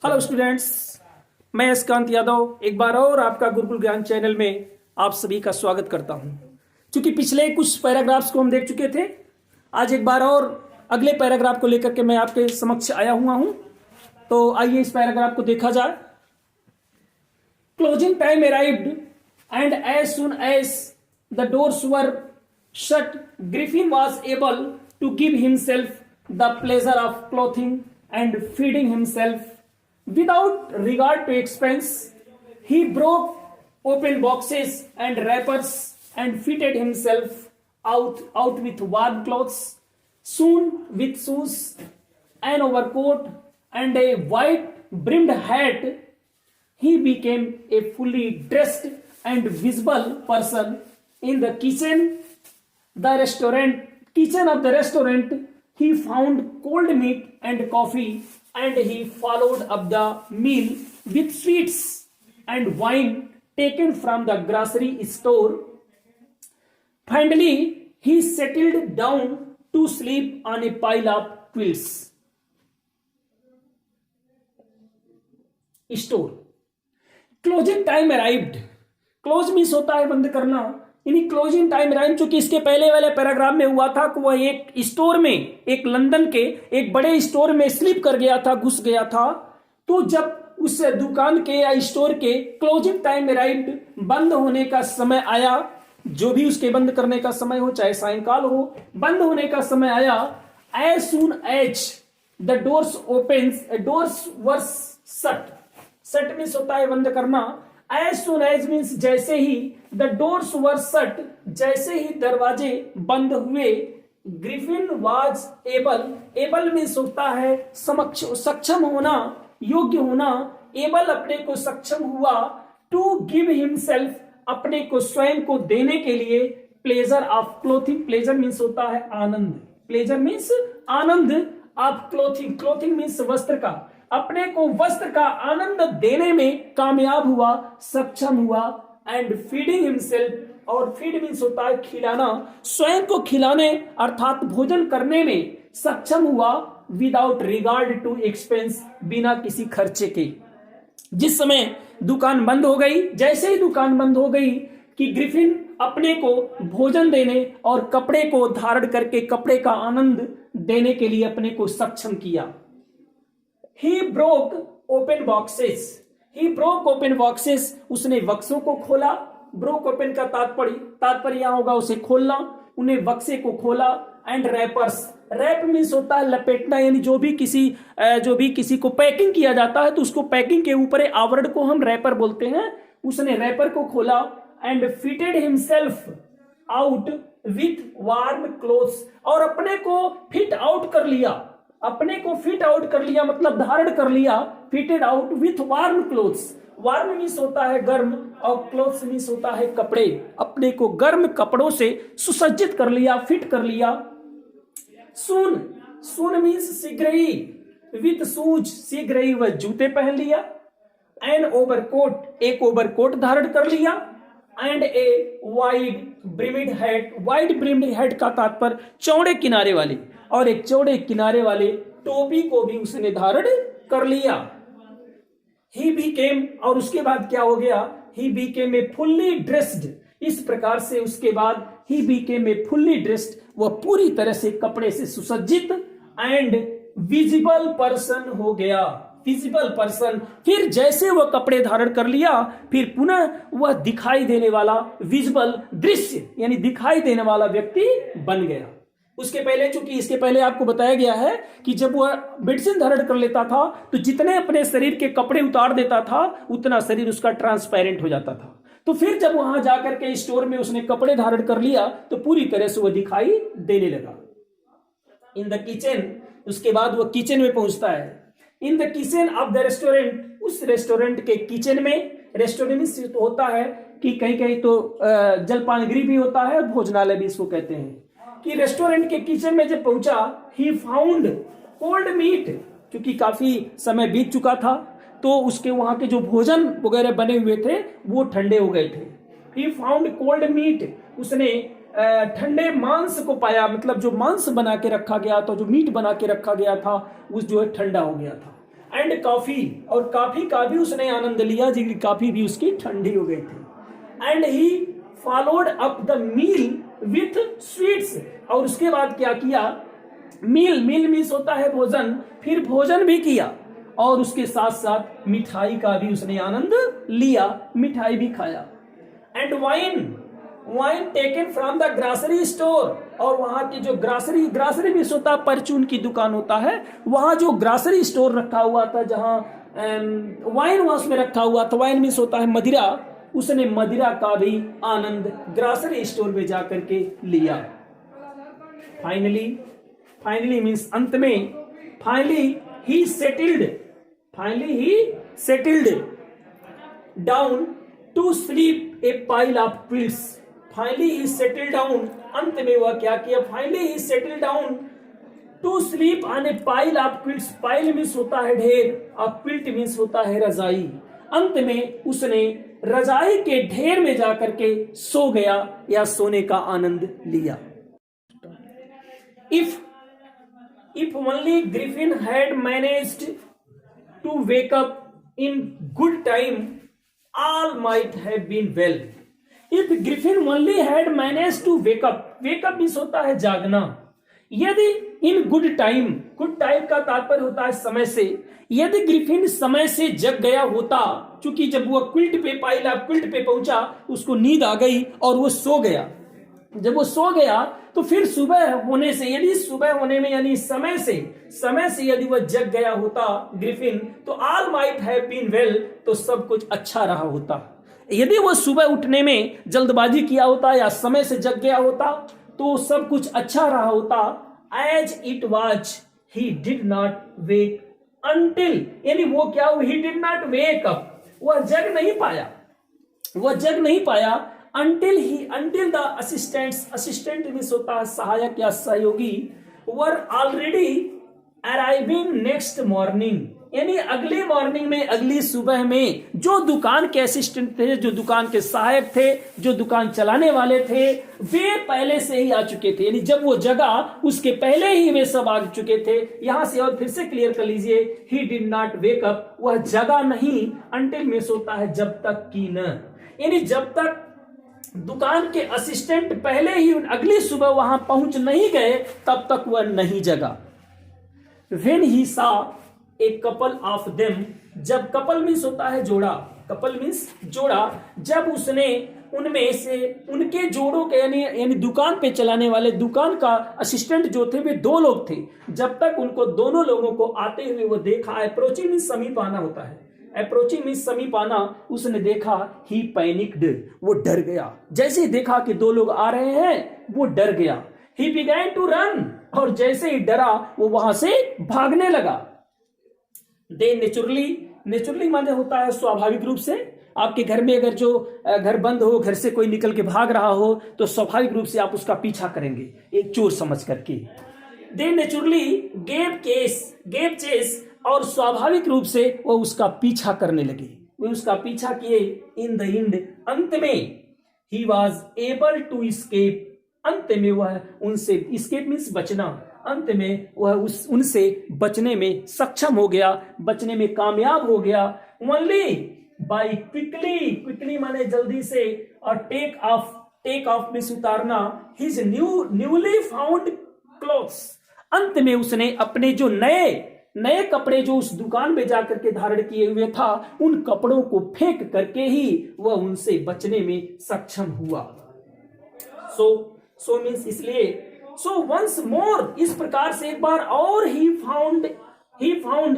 Hello students, मैं यशकांत यादव एक बार और आपका गुरुकुल ज्ञान चैनल में आप सभी का स्वागत करता हूं। क्योंकि पिछले कुछ पैराग्राफ्स को हम देख चुके थे, आज एक बार और अगले पैराग्राफ को लेकर के मैं आपके समक्ष आया हुआ हूं। तो आइए इस पैराग्राफ को देखा जाए। Closing time arrived and as soon as the doors were shut, Griffin was able to give himself the pleasure of clothing and feeding himself without regard to expense. He broke open boxes and wrappers and fitted himself out with warm clothes. Soon, with shoes, an overcoat, and a white brimmed hat, he became a fully dressed and visible person in the kitchen of the restaurant. He found cold meat and coffee, and he followed up the meal with sweets and wine taken from the grocery store. Finally, he settled down to sleep on a pile of quilts. Store. Closing time arrived. Close means होता है बंद करना, यानी closing time rhyme. चूंकि इसके पहले वाले paragraph में हुआ था कि वह एक स्टोर में, एक लंदन के एक बड़े स्टोर में स्लिप कर गया था, घुस गया था। तो जब उस दुकान के या स्टोर के क्लोजिंग टाइम राइम, बंद होने का समय आया, जो भी उसके बंद करने का समय हो, चाहे सायंकाल हो, बंद होने का समय आया। As soon as the doors opens, doors were shut. Shut means होता है बंद करना। As soon as means जैसे ही, the doors were shut, जैसे ही दरवाजे बंद हुए। ग्रिफिन was able means होता है सक्षम होना, योग्य होना। able अपने को सक्षम हुआ, to give himself अपने को स्वयं को देने के लिए। pleasure of clothing, pleasure means होता है आनंद, pleasure means Anand of clothing means वस्त्र का, अपने को वस्त्र का आनंद देने में कामयाब हुआ, सक्षम हुआ। एंड फीडिंग हिमसेल्फ, और फीड मीन्स होता है खिलाना, स्वयं को खिलाने अर्थात भोजन करने में सक्षम हुआ। विदाउट रिगार्ड टू एक्सपेंस, बिना किसी खर्चे के। जिस समय दुकान बंद हो गई, जैसे ही दुकान बंद हो गई कि ग्रिफिन अपने को भोजन देने और कपड़े को धारण करके कपड़े का आनंद देने के लिए अपने को सक्षम किया। He broke open boxes. He broke open boxes. उसने बक्सों को खोला। Broke open का तात्पर्य यहाँ होगा उसे खोलना, उन्हें बक्से को खोला। एंड रैपर्स, रैप मीन्स होता है लपेटना, यानी जो भी किसी को पैकिंग किया जाता है तो उसको पैकिंग के ऊपर आवरण को हम रैपर बोलते हैं। उसने रैपर को खोला। And fitted himself out with warm clothes, और अपने को फिट आउट कर लिया। अपने को फिट आउट कर लिया मतलब धारण कर लिया। Fitted out with warm clothes, warm means होता है गर्म, और क्लोथ्स मीन्स होता है कपड़े। अपने को गर्म कपड़ों से सुसज्जित कर लिया, फिट कर लिया। सून मीन्स शीघ्र ही। विथ शूज, शीघ्र ही वह जूते पहन लिया। एन ओवरकोट, एक ओवरकोट धारण कर लिया। And a wide brimmed hat, wide brimmed hat का तात्पर्य चौड़े किनारे वाले, और एक चौड़े किनारे वाले टोपी को भी उसने धारण कर लिया। ही बीकेम, और उसके बाद क्या हो गया? ही बीकेम ए फुल्ली ड्रेस्ड। इस प्रकार से उसके बाद ही बीकेम ए फुल्ली ड्रेस्ड, वह पूरी तरह से कपड़े से सुसज्जित एंड विजिबल पर्सन हो गया। विजिबल पर्सन, फिर जैसे वह कपड़े धारण कर लिया, फिर पुनः वह दिखाई देने वाला, विजिबल दृश्य यानी दिखाई देने वाला व्यक्ति बन गया। उसके पहले, चूंकि इसके पहले आपको बताया गया है कि जब वह मेडिसिन धारण कर लेता था तो जितने अपने शरीर के कपड़े उतार देता था उतना शरीर उसका ट्रांसपेरेंट हो जाता था। तो फिर जब वहां जाकर के स्टोर में उसने कपड़े धारण कर लिया तो पूरी तरह से वह दिखाई देने लगा। इन द किचन, उसके बाद वह किचन में पहुंचता है। In the kitchen of the restaurant, उस रेस्टोरेंट के किचन में। रेस्टोरेंट में होता है कि कहीं कहीं तो जलपान गृह भी होता है, भोजनालय भी इसको कहते हैं। कि रेस्टोरेंट के किचन में जब पहुंचा, ही फाउंड कोल्ड मीट, क्योंकि काफी समय बीत चुका था तो उसके वहां के जो भोजन वगैरह बने हुए थे वो ठंडे हो गए थे। ही फाउंड कोल्ड मीट, उसने ठंडे मांस को पाया, मतलब जो मांस बना के रखा गया था, जो मीट बना के रखा गया था, उस जो है ठंडा हो गया था। एंड कॉफी, और कॉफी का भी उसने आनंद लिया जी, कॉफी भी उसकी ठंडी हो गई थी। And he followed up the meal with sweets, और उसके बाद क्या किया, मील मीन्स होता है भोजन, फिर भोजन भी किया और उसके साथ साथ मिठाई का भी उसने आनंद लिया, मिठाई भी खाया। And wine taken from the grasserie store, और वहां की जो ग्रासरी भी होता है, परचून की दुकान होता है, वहां जो ग्रासरी स्टोर रखा हुआ था, जहां वाइन वहां उसमें रखा हुआ था, वाइन मीन्स होता है मदिरा, उसने मदिरा का भी आनंद ग्रासरी स्टोर में जाकर के लिया। फाइनली मीन्स अंत में, finally he settled down to sleep a pile of quilts. Finally he settled down, अंत में वह क्या किया, finally he settled down to sleep on a pile of quilts. Pile means होता है ढेर और क्विल्ट मीन्स होता है रजाई। अंत में उसने रजाई के ढेर में जाकर के सो गया या सोने का आनंद लिया। If only Griffin had managed to wake up in good time, all might have been well. If Griffin only had managed to wake up means होता है जागना। यदि in good time का तात्पर्य होता है समय से, यदि ग्रिफिन समय से जग गया होता, चूंकि जब वह क्विल्ट पे पहुंचा, उसको नींद आ गई और वो सो गया। जब वो सो गया तो फिर सुबह होने से, यदि सुबह होने में यानी समय से यदि वह जग गया होता ग्रिफिन, तो all might have been well, तो सब कुछ अच्छा रहा होता। यदि वह सुबह उठने में जल्दबाजी किया होता या समय से जग गया होता तो सब कुछ अच्छा रहा होता। As it was he did not wake until, यानी वो क्या हुआ, he did not wake up, वह जग नहीं पाया until the assistant मीन्स होता है सहायक या सहयोगी, were already arriving next morning, यानी अगली मॉर्निंग में, अगली सुबह में जो दुकान के असिस्टेंट थे, जो दुकान के सहायक थे, जो दुकान चलाने वाले थे, वे पहले से ही आ चुके थे। यानी जब वो जगा उसके पहले ही वे सब आ चुके थे। यहां से और फिर से क्लियर कर लीजिए, ही डिड नॉट वेक अप, वह जगा नहीं, अंटिल मीन्स होता है जब तक की न, यानी जब तक दुकान के असिस्टेंट पहले ही अगली सुबह वहां पहुंच नहीं गए तब तक वह नहीं जगा। When he saw a couple of them, जब कपल मीन्स होता है जोड़ा, कपल मीन्स जोड़ा, जब उसने उनमें से उनके जोड़ों के यानी दुकान पे चलाने वाले, दुकान का असिस्टेंट जो थे वे दो लोग थे, जब तक उनको दोनों लोगों को आते हुए वो देखा, अप्रोचिंग मीन्स समीप आना होता है, अप्रोचिंग मीन्स समीप आना, उसने देखा, ही पैनिक्ड, वो डर गया। जैसे ही देखा कि दो लोग आ रहे हैं वो डर गया। ही बिगैन टू रन, और जैसे ही डरा वो वहां से भागने लगा। दे नेचुरली माने होता है स्वाभाविक रूप से। आपके घर में अगर जो घर बंद हो, घर से कोई निकल के भाग रहा हो तो स्वाभाविक रूप से आप उसका पीछा करेंगे एक चोर समझ करके। दे नेचुरली गेव चेस, और स्वाभाविक रूप से वो उसका पीछा करने लगे, वे उसका पीछा किए। इन द एंड, अंत में, he was able to escape, अंत में वह उनसे, एस्केप मीन्स बचना, अंत में वह उनसे बचने में सक्षम हो गया, बचने में कामयाब हो गया। ओनली बाय क्विकली माने जल्दी से, और टेक ऑफ मीन्स उतारना, हिज न्यूली फाउंड क्लोथ्स, अंत में उसने अपने जो नए कपड़े जो उस दुकान में जाकर के धारण किए हुए था, उन कपड़ों को फेंक करके ही वह उनसे बचने में सक्षम हुआ। सो मीन्स इसलिए, सो वंस मोर, इस प्रकार से एक बार और, ही फाउंड,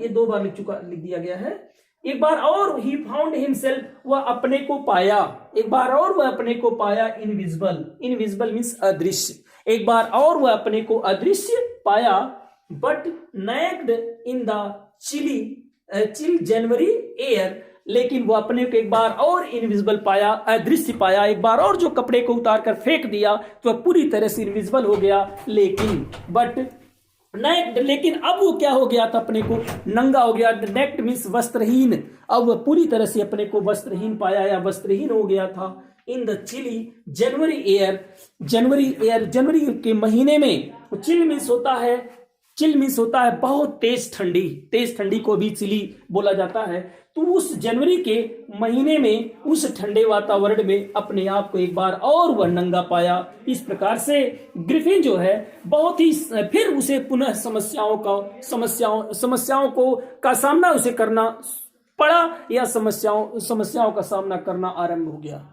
ये दो बार लिख दिया गया है, एक बार और, ही फाउंड हिमसेल्फ, वह अपने को पाया, एक बार और वह अपने को पाया, इनविजिबल मीन्स अदृश्य, एक बार और वह अपने को अदृश्य पाया। But naked in the chill January air, लेकिन वो अपने को एक बार और इनविजिबल पाया, अदृश्य पाया, एक बार और जो कपड़े को उतार कर फेंक दिया तो वह पूरी तरह से इनविजिबल हो गया। लेकिन अब वो क्या हो गया था, अपने को नंगा हो गया। नेक्ड मीन्स वस्त्रहीन, अब वह पूरी तरह से अपने को वस्त्रहीन पाया या वस्त्रहीन हो गया था। इन द चिली जनवरी के महीने में, चिल मीन्स होता है चिल मीन्स होता है बहुत तेज ठंडी को भी चिली बोला जाता है। तो उस जनवरी के महीने में उस ठंडे वातावरण में अपने आप को एक बार और वह नंगा पाया। इस प्रकार से ग्रिफिन जो है बहुत ही फिर उसे पुनः समस्याओं को का सामना उसे करना पड़ा या समस्याओं का सामना करना आरंभ हो गया।